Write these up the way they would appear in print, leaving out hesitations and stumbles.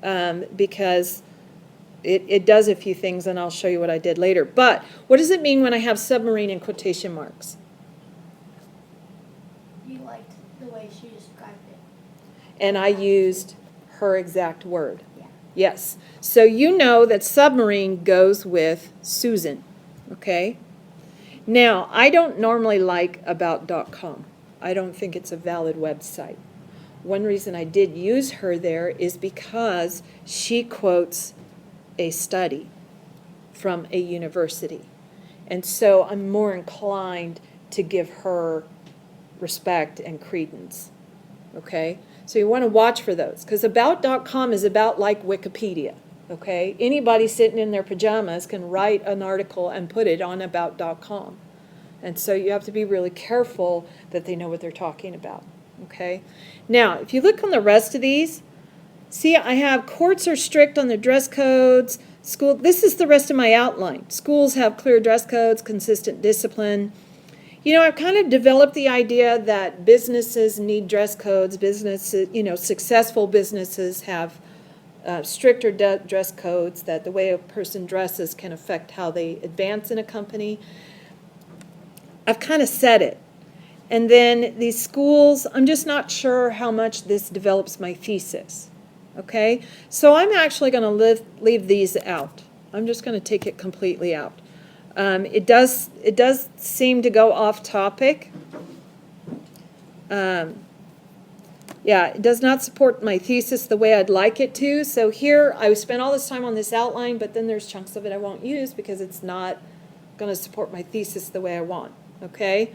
because it does a few things, and I'll show you what I did later. But what does it mean when I have submarine in quotation marks? You liked the way she described it. And I used her exact word. Yeah. Yes. So you know that submarine goes with Susan, okay? Now, I don't normally like about.com. I don't think it's a valid website. One reason I did use her there is because she quotes a study from a university. And so I'm more inclined to give her respect and credence, okay? So you want to watch for those, because about.com is about like Wikipedia, okay? Anybody sitting in their pajamas can write an article and put it on about.com. And so you have to be really careful that they know what they're talking about, okay? Now, if you look on the rest of these, see, I have courts are strict on their dress codes. School, this is the rest of my outline. Schools have clear dress codes, consistent discipline. You know, I've kind of developed the idea that businesses need dress codes. Businesses, you know, successful businesses have stricter dress codes, that the way a person dresses can affect how they advance in a company. I've kind of said it. And then these schools, I'm just not sure how much this develops my thesis. Okay? So I'm actually going to leave these out. I'm just going to take it completely out. It does seem to go off topic. Yeah, it does not support my thesis the way I'd like it to. So here, I spent all this time on this outline, but then there's chunks of it I won't use because it's not going to support my thesis the way I want. Okay?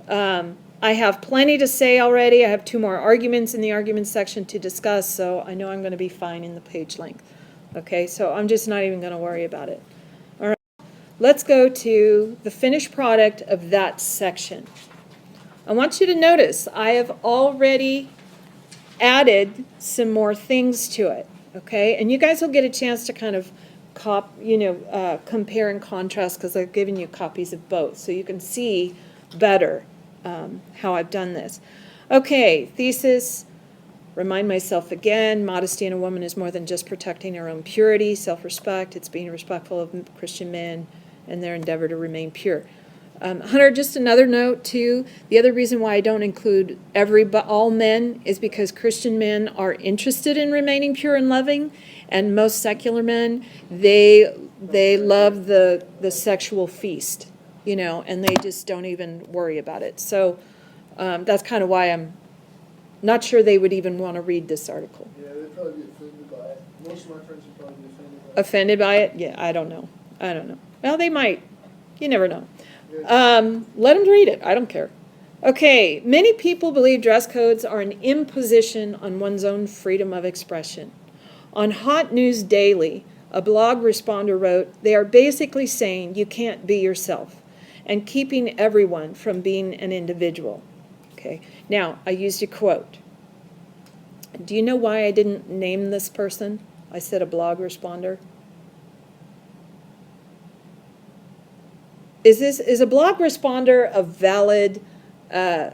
I have plenty to say already. I have 2 more arguments in the argument section to discuss, so I know I'm going to be fine in the page length. Okay, so I'm just not even going to worry about it. All right, let's go to the finished product of that section. I want you to notice I have already added some more things to it. Okay, and you guys will get a chance to kind of compare and contrast, because I've given you copies of both, so you can see better how I've done this. Okay, thesis, remind myself again, modesty in a woman is more than just protecting her own purity, self-respect, it's being respectful of Christian men and their endeavor to remain pure. Hunter, just another note too, the other reason why I don't include all men is because Christian men are interested in remaining pure and loving, and most secular men, they love the sexual feast, you know, and they just don't even worry about it. So that's kind of why I'm not sure they would even want to read this article. Yeah, they'd probably be offended by it. Most of my friends would probably be offended by it. Offended by it? Yeah, I don't know. Well, they might. You never know. Let them read it. I don't care. Okay, many people believe dress codes are an imposition on one's own freedom of expression. On Hot News Daily, a blog responder wrote, "They are basically saying you can't be yourself and keeping everyone from being an individual." Okay, now I used a quote. Do you know why I didn't name this person? I said a blog responder. Is a blog responder a valid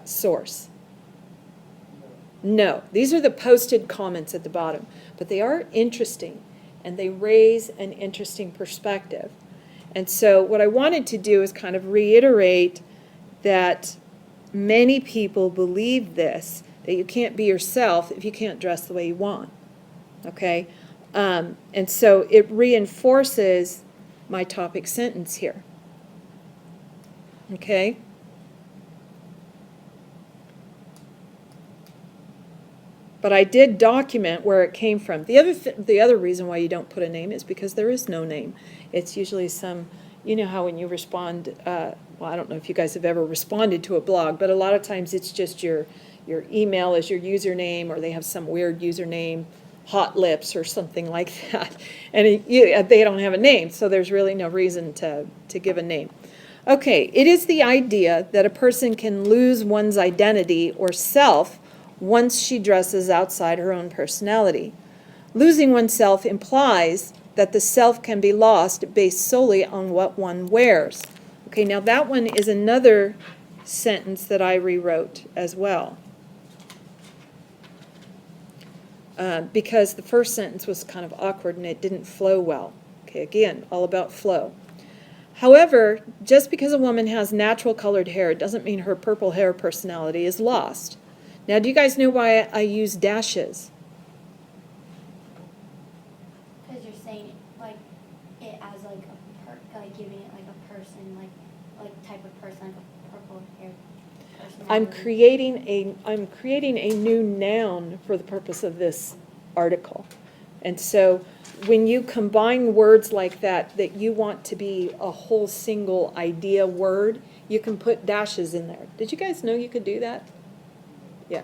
source? No. These are the posted comments at the bottom, but they are interesting, and they raise an interesting perspective. And so what I wanted to do is kind of reiterate that many people believe this, that you can't be yourself if you can't dress the way you want. Okay? And so it reinforces my topic sentence here. Okay? But I did document where it came from. The other reason why you don't put a name is because there is no name. It's usually some, you know how when you respond, well, I don't know if you guys have ever responded to a blog, but a lot of times it's just your email as your username, or they have some weird username, Hot Lips or something like that. And they don't have a name, so there's really no reason to give a name. Okay, it is the idea that a person can lose one's identity or self once she dresses outside her own personality. Losing oneself implies that the self can be lost based solely on what one wears. Okay, now that one is another sentence that I rewrote as well. because the first sentence was kind of awkward and it didn't flow well. Okay, again, all about flow. However, just because a woman has natural colored hair doesn't mean her purple hair personality is lost. Now, do you guys know why I use dashes? Because you're saying like it as like like giving it like a person, like type of person, like a purple hair person. I'm creating a new noun for the purpose of this article. And so when you combine words like that you want to be a whole single idea word, you can put dashes in there. Did you guys know you could do that? Yeah.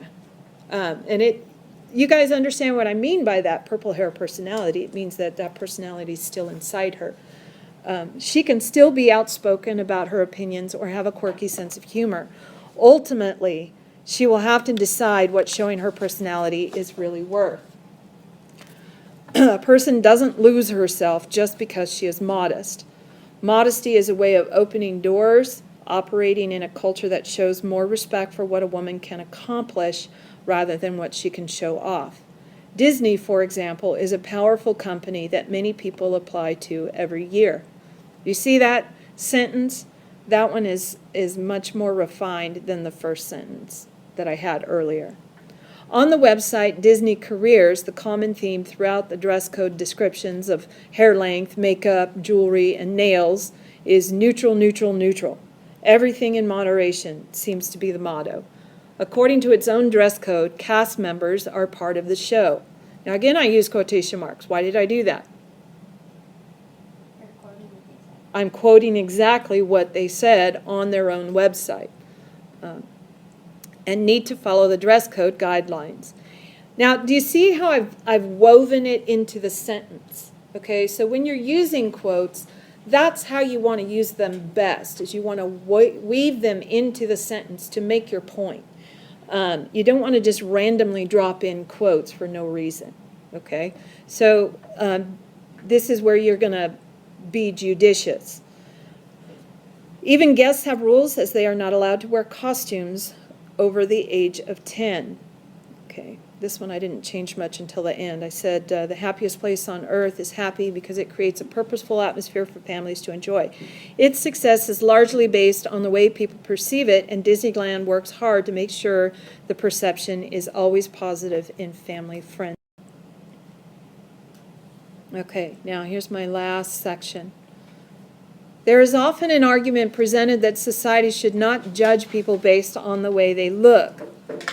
You guys understand what I mean by that purple hair personality. It means that that personality is still inside her. She can still be outspoken about her opinions or have a quirky sense of humor. Ultimately, she will have to decide what showing her personality is really worth. A person doesn't lose herself just because she is modest. Modesty is a way of opening doors, operating in a culture that shows more respect for what a woman can accomplish rather than what she can show off. Disney, for example, is a powerful company that many people apply to every year. You see that sentence? That one is much more refined than the first sentence that I had earlier. On the website Disney Careers, the common theme throughout the dress code descriptions of hair length, makeup, jewelry, and nails is neutral, neutral, neutral. Everything in moderation seems to be the motto. According to its own dress code, cast members are part of the show. Now again, I use quotation marks. Why did I do that? You're quoting what they said. I'm quoting exactly what they said on their own website. And need to follow the dress code guidelines. Now, do you see how I've woven it into the sentence? Okay, so when you're using quotes, that's how you want to use them best, is you want to weave them into the sentence to make your point. You don't want to just randomly drop in quotes for no reason, okay? So this is where you're going to be judicious. Even guests have rules, as they are not allowed to wear costumes over the age of 10. Okay, this one I didn't change much until the end. I said the happiest place on earth is happy because it creates a purposeful atmosphere for families to enjoy. Its success is largely based on the way people perceive it, and Disneyland works hard to make sure the perception is always positive and family friendly. Okay, now here's my last section. There is often an argument presented that society should not judge people based on the way they look.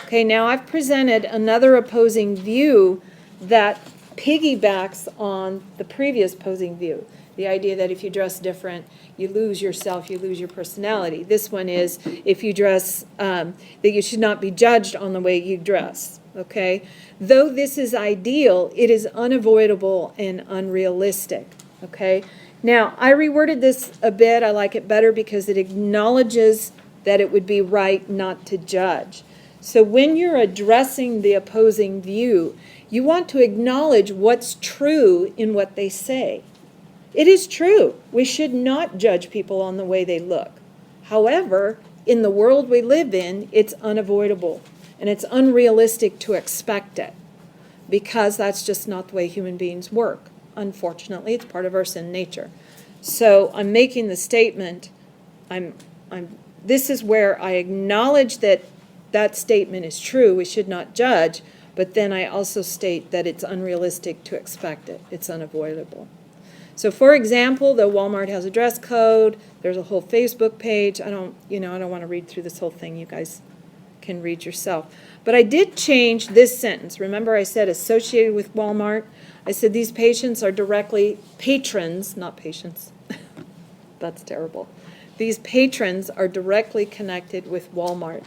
Okay, now I've presented another opposing view that piggybacks on the previous opposing view. The idea that if you dress different, you lose yourself, you lose your personality. This one is if you dress, that you should not be judged on the way you dress. Okay? Though this is ideal, it is unavoidable and unrealistic. Okay? Now, I reworded this a bit. I like it better because it acknowledges that it would be right not to judge. So when you're addressing the opposing view, you want to acknowledge what's true in what they say. It is true. We should not judge people on the way they look. However, in the world we live in, it's unavoidable. And it's unrealistic to expect it because that's just not the way human beings work. Unfortunately, it's part of our sin nature. So I'm making the statement, this is where I acknowledge that that statement is true, we should not judge, but then I also state that it's unrealistic to expect it. It's unavoidable. So for example, though Walmart has a dress code, there's a whole Facebook page. I don't want to read through this whole thing. You guys can read yourself. But I did change this sentence. Remember I said associated with Walmart? I said these patrons, not patients. That's terrible. These patrons are directly connected with Walmart.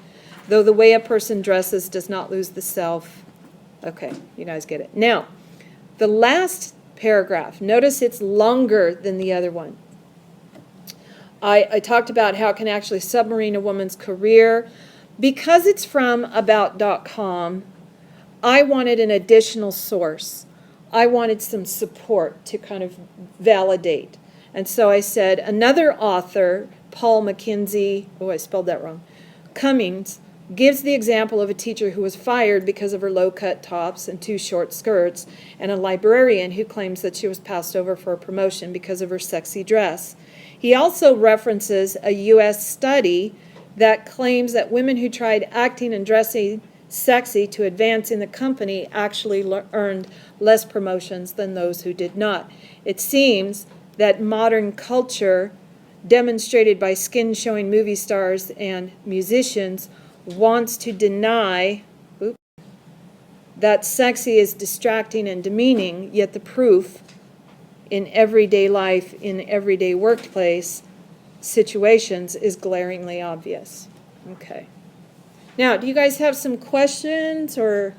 Though the way a person dresses does not lose the self. Okay, you guys get it. Now, the last paragraph, notice it's longer than the other one. I talked about how it can actually submarine a woman's career. Because it's from about.com, I wanted an additional source. I wanted some support to kind of validate. And so I said, another author, Paul McKenzie, I spelled that wrong, Cummings, gives the example of a teacher who was fired because of her low-cut tops and too short skirts, and a librarian who claims that she was passed over for a promotion because of her sexy dress. He also references a U.S. study that claims that women who tried acting and dressing sexy to advance in the company actually earned less promotions than those who did not. It seems that modern culture, demonstrated by skin-showing movie stars and musicians, wants to deny that sexy is distracting and demeaning, yet the proof in everyday life, in everyday workplace situations is glaringly obvious. Okay. Now, do you guys have some questions or